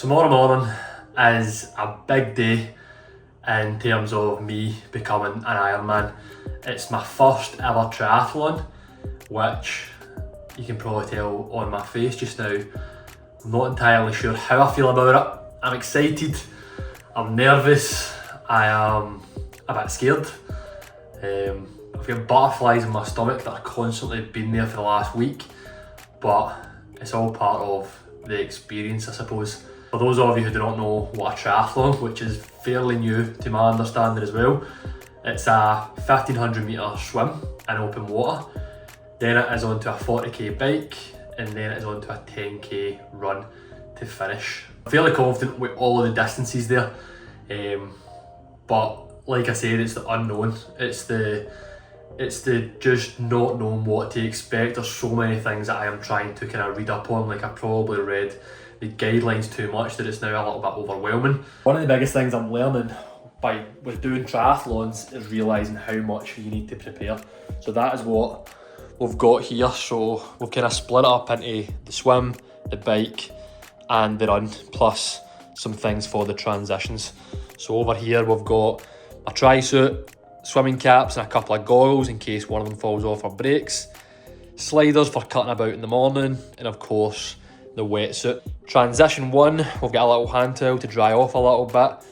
Tomorrow morning is a big day in terms of me becoming an Ironman. It's my first ever triathlon, which you can probably tell on my face just now. I'm not entirely sure how I feel about it. I'm excited, I'm nervous, I am a bit scared. I've got butterflies in my stomach that are constantly been there for the last week, but it's all part of the experience, I suppose. For those of you who do not know what a triathlon, which is fairly new to my understanding as well, it's a 1500 metre swim in open water, then it is onto a 40k bike, and then it is onto a 10k run to finish. I'm fairly confident with all of the distances there, but like I said, it's the unknown. It's the just not knowing what to expect. There's so many things that I am trying to kind of read up on. Like I probably read the guidelines too much that it's now a little bit overwhelming. One of the biggest things I'm learning with doing triathlons is realising how much you need to prepare. So that is what we've got here. So we've kind of split it up into the swim, the bike and the run, plus some things for the transitions. So over here we've got a tri-suit, swimming caps and a couple of goggles in case one of them falls off or breaks, sliders for cutting about in the morning, and of course the wetsuit. Transition 1, we've got a little hand towel to dry off a little bit,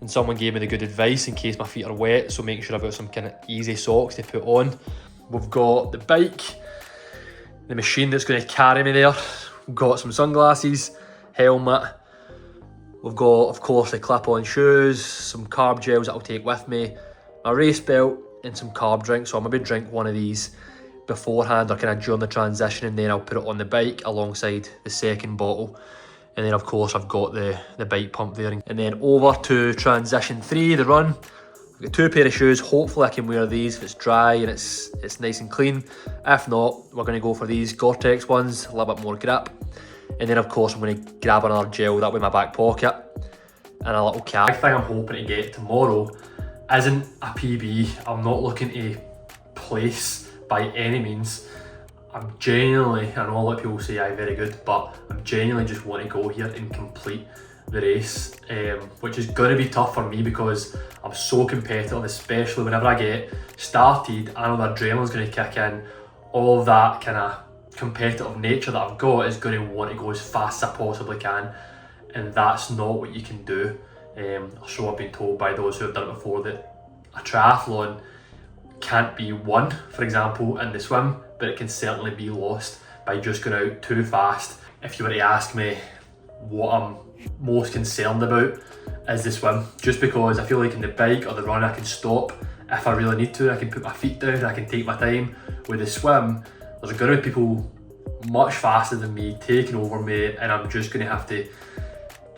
and someone gave me the good advice in case my feet are wet, so make sure I've got some kind of easy socks to put on. We've got the bike, the machine that's going to carry me there, we've got some sunglasses, helmet, we've got of course the clip-on shoes, some carb gels that I'll take with me, my race belt and some carb drinks. So I'll maybe drink one of these beforehand or kind of during the transition, and then I'll put it on the bike alongside the second bottle. And then of course I've got the bike pump there. And then over to transition 3, the run. I've got 2 pair of shoes. Hopefully I can wear these if it's dry and it's nice and clean. If not, we're going to go for these Gore-Tex ones, a little bit more grip. And then of course I'm going to grab another gel that way in my back pocket and a little cap. The thing I'm hoping to get tomorrow isn't a PB. I'm not looking to place by any means. I'm genuinely, I know a lot of people say I'm very good, but I'm genuinely just want to go here and complete the race, which is going to be tough for me because I'm so competitive, especially whenever I get started. I know the adrenaline's going to kick in. All of that kind of competitive nature that I've got is going to want to go as fast as I possibly can, and that's not what you can do. So I've been told by those who have done it before that a triathlon can't be won, for example, in the swim, but it can certainly be lost by just going out too fast. If you were to ask me what I'm most concerned about is the swim, just because I feel like in the bike or the run I can stop if I really need to. I can put my feet down, I can take my time. With the swim, there's going to be people much faster than me taking over me, and I'm just going to have to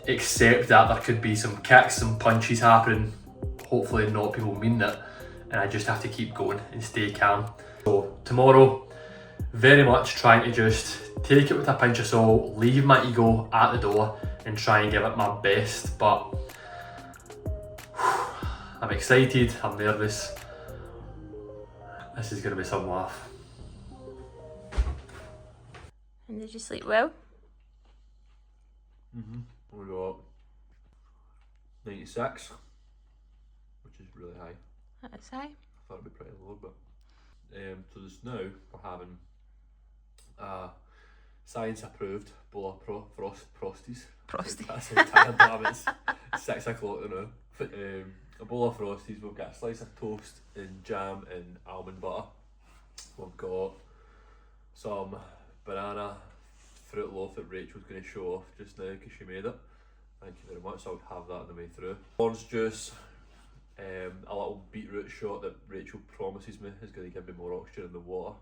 accept that there could be some kicks, some punches happening. Hopefully not people mean it, and I just have to keep going and stay calm. So tomorrow, very much trying to just take it with a pinch of salt, leave my ego at the door and try and give it my best. But I'm excited, I'm nervous. This is going to be some laugh. And did you sleep well? We got 96, which is really high. That is high. I thought it'd be pretty low, but so just now we're having science approved bowl of frosties. Frosty. That's how tired I am. It's 6 o'clock now. A bowl of frosties. We've got a slice of toast and jam and almond butter. We've got some banana fruit loaf that Rachel's going to show off just now because she made it. Thank you very much. So I'll have that on the way through. Orange juice, a little beetroot shot that Rachel promises me is going to give me more oxygen in the water.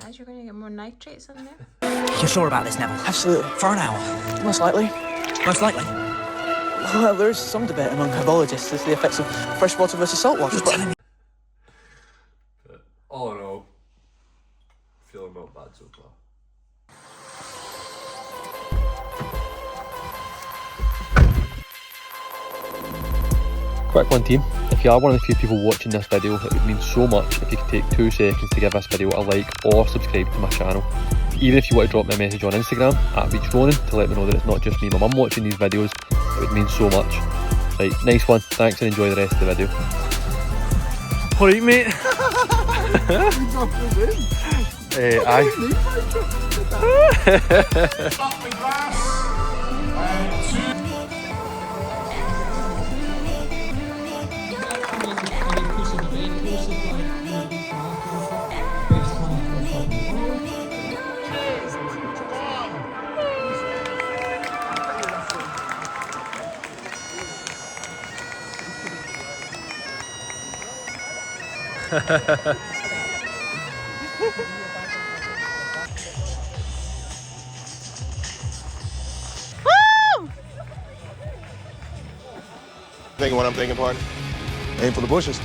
As you're going to get more nitrates in there. You're sure about this, Neville? Absolutely. For an hour? Most likely. Most likely. Well, there is some debate among herbologists as to the effects of freshwater versus saltwater. You're telling me? But all in all, feeling not bad so far. Quick one team, if you are one of the few people watching this video, it would mean so much if you could take 2 seconds to give this video a like or subscribe to my channel. Even if you want to drop me a message on Instagram @ReachRonan to let me know that it's not just me and my mum watching these videos, it would mean so much. Right, nice one, thanks and enjoy the rest of the video. Alright mate. Aye. Thinking what I'm thinking, partner. Aim for the bushes.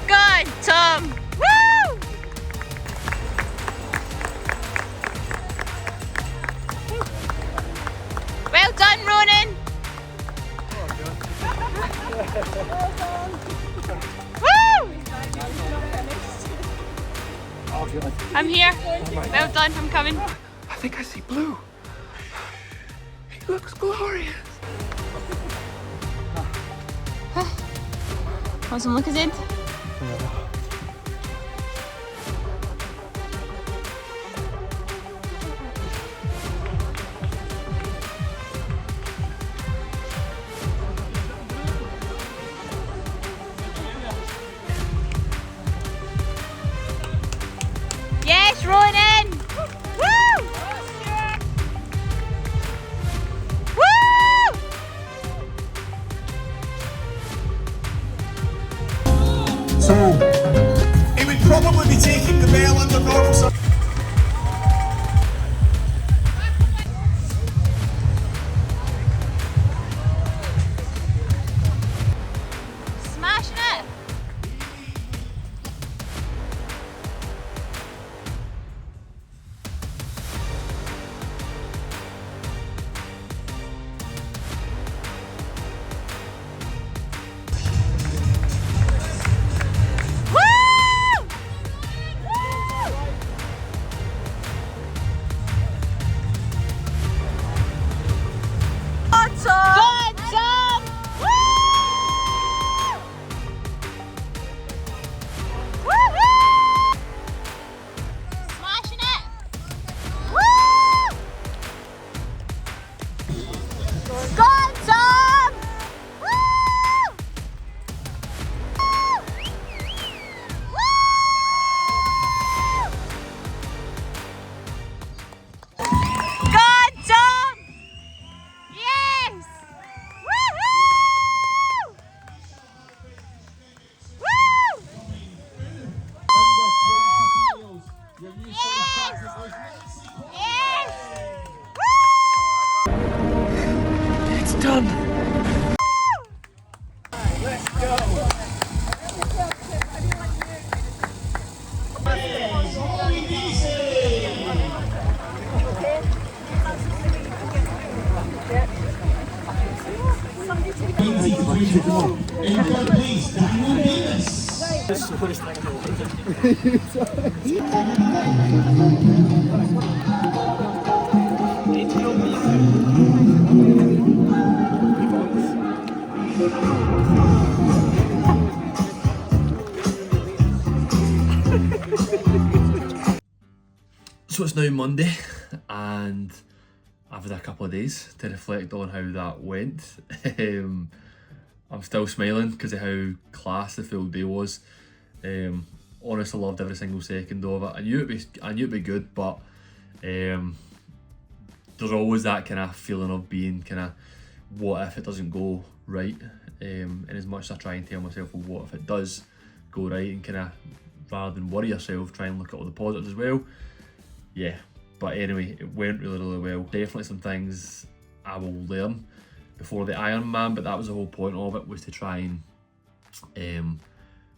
Good, Tom. Woo! Well done, Ronan. Woo! I'm here. Well done, I'm coming. I think I see blue. He looks glorious. Want some Lucozade? Yes, Ronan! Woo! Woo! So, it would probably be taking the bell under normal circumstances. Smashing it! Woo! Good, Tom! Woo! Woo-hoo! Smashing it! Woo! Good, Tom! Woo! Good, Tom! Yes! Woo-hoo! Woo! Yes! Yes! It's done. So it's now Monday and I've had a couple of days to reflect on how that went. I'm still smiling because of how class the full day was. Honestly loved every single second of it. I knew it'd be good, but there's always that kind of feeling of being kind of, what if it doesn't go right? And as much as I try and tell myself, well, what if it does go right, and kind of, rather than worry yourself, try and look at all the positives as well. yeah, but anyway, it went really well. Definitely some things I will learn before the Ironman, but that was the whole point of it, was to try and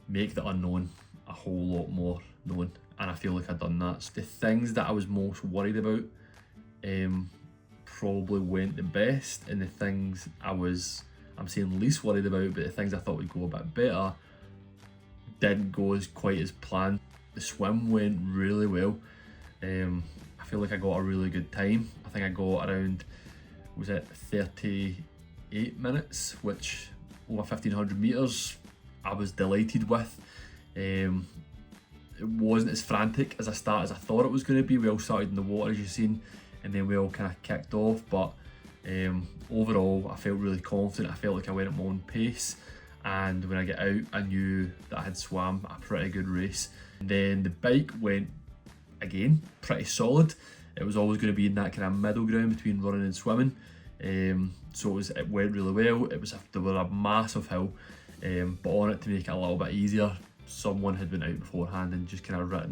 make the unknown a whole lot more known, and I feel like I've done that. So the things that I was most worried about probably went the best, and the things I'm saying least worried about, but the things I thought would go a bit better didn't go as quite as planned. The swim went really well. I feel like I got a really good time. I think I got around, was it 38 minutes, which over 1500 metres I was delighted with. It wasn't as frantic as I thought it was going to be. We all started in the water, as you've seen, and then we all kind of kicked off, but overall I felt really confident. I felt like I went at my own pace, and when I get out I knew that I had swam a pretty good race. And then the bike went, again, pretty solid. It was always going to be in that kind of middle ground between running and swimming, so it went really well. There was a massive hill, but on it, to make it a little bit easier, someone had been out beforehand and just kind of wrote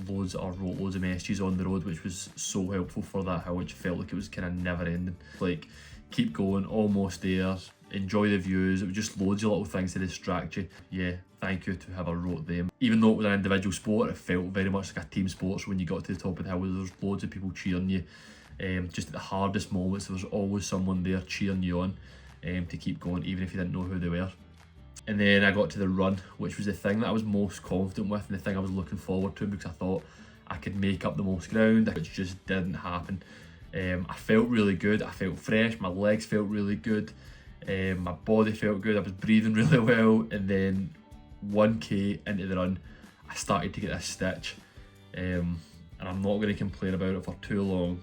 loads of messages on the road, which was so helpful for that hill, which felt like it was kind of never ending. Like, keep going, almost there, enjoy the views. It was just loads of little things to distract you. Yeah, thank you to whoever wrote them. Even though it was an individual sport, it felt very much like a team sport. So when you got to the top of the hill, there was loads of people cheering you. Just at the hardest moments, there was always someone there cheering you on to keep going, even if you didn't know who they were. And then I got to the run, which was the thing that I was most confident with, and the thing I was looking forward to, because I thought I could make up the most ground, which just didn't happen. I felt really good, I felt fresh, my legs felt really good, my body felt good, I was breathing really well, and then 1k into the run, I started to get this stitch, and I'm not going to complain about it for too long,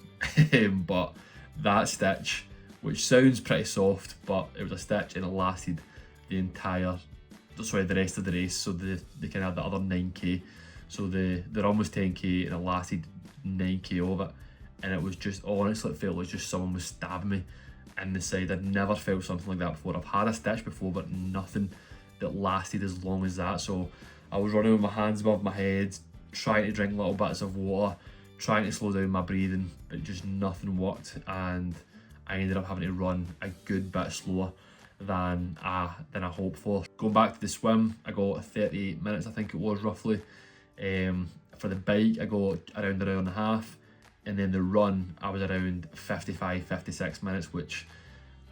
but that stitch, which sounds pretty soft, but it was a stitch, and it lasted the rest of the race. So they kind of had the other 9k, so the run was 10k and it lasted 9k of it, and it was just, honestly, it felt like just someone was stabbing me in the side. I'd never felt something like that before. I've had a stitch before, but nothing that lasted as long as that. So I was running with my hands above my head, trying to drink little bits of water, trying to slow down my breathing, but just nothing worked, and I ended up having to run a good bit slower than I hoped for. Going back to the swim, I got 38 minutes, I think it was, roughly. For the bike, I got around an hour and a half, and then the run, I was around 55-56 minutes, which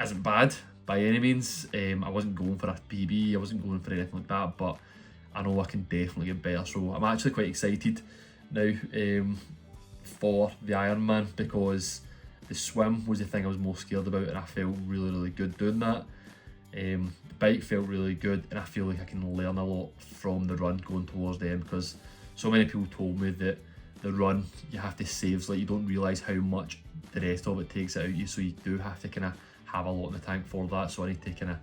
isn't bad by any means. I wasn't going for a PB, I wasn't going for anything like that, but I know I can definitely get better. So I'm actually quite excited now for the Ironman, because the swim was the thing I was most scared about, and I felt really good doing that. The bike felt really good, and I feel like I can learn a lot from the run going towards the end, because so many people told me that the run, you have to save, like, you don't realise how much the rest of it takes it out you, so you do have to kind of have a lot in the tank for that. So I need to kind of,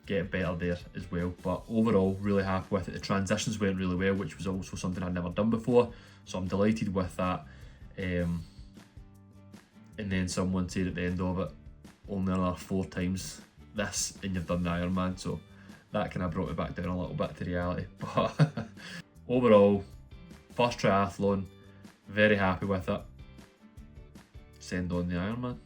get better there as well. But overall, really happy with it. The transitions went really well, which was also something I'd never done before, so I'm delighted with that. And then someone said at the end of it, only another 4 times this and you've done the Ironman, so that kind of brought me back down a little bit to reality. But overall, first triathlon, very happy with it. Send on the Ironman.